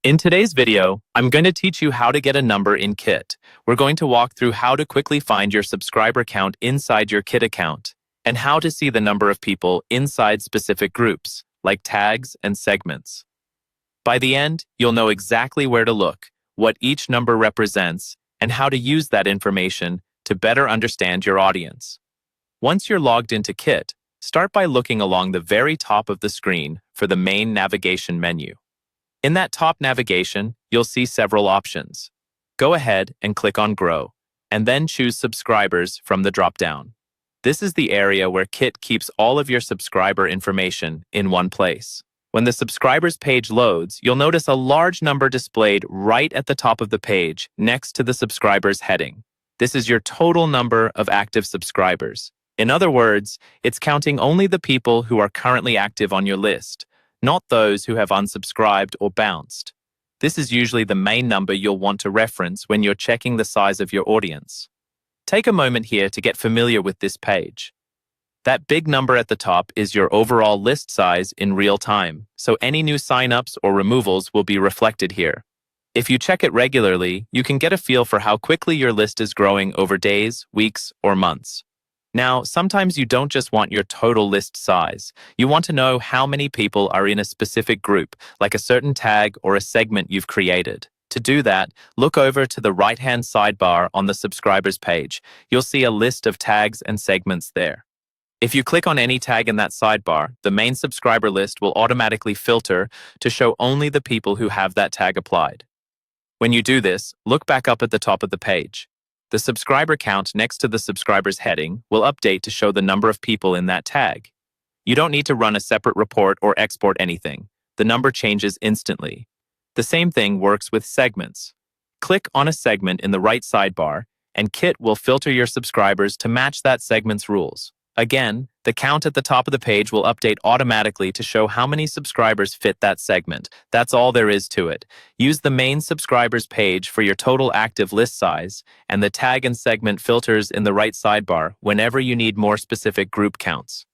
In today's video, I'm going to teach you how to get a number in Kit. We're going to walk through how to quickly find your subscriber count inside your Kit account, and how to see the number of people inside specific groups, like tags and segments. By the end, you'll know exactly where to look, what each number represents, and how to use that information to better understand your audience. Once you're logged into Kit, start by looking along the very top of the screen for the main navigation menu. In that top navigation, you'll see several options. Go ahead and click on Grow, and then choose Subscribers from the drop-down. This is the area where Kit keeps all of your subscriber information in one place. When the subscribers page loads, you'll notice a large number displayed right at the top of the page next to the subscribers heading. This is your total number of active subscribers. In other words, it's counting only the people who are currently active on your list, not those who have unsubscribed or bounced. This is usually the main number you'll want to reference when you're checking the size of your audience. Take a moment here to get familiar with this page. That big number at the top is your overall list size in real time, so any new signups or removals will be reflected here. If you check it regularly, you can get a feel for how quickly your list is growing over days, weeks, or months. Now, sometimes you don't just want your total list size. You want to know how many people are in a specific group, like a certain tag or a segment you've created. To do that, look over to the right-hand sidebar on the subscribers page. You'll see a list of tags and segments there. If you click on any tag in that sidebar, the main subscriber list will automatically filter to show only the people who have that tag applied. When you do this, look back up at the top of the page. The subscriber count next to the subscribers heading will update to show the number of people in that tag. You don't need to run a separate report or export anything. The number changes instantly. The same thing works with segments. Click on a segment in the right sidebar, and Kit will filter your subscribers to match that segment's rules. Again, the count at the top of the page will update automatically to show how many subscribers fit that segment. That's all there is to it. Use the main subscribers page for your total active list size, and the tag and segment filters in the right sidebar whenever you need more specific group counts.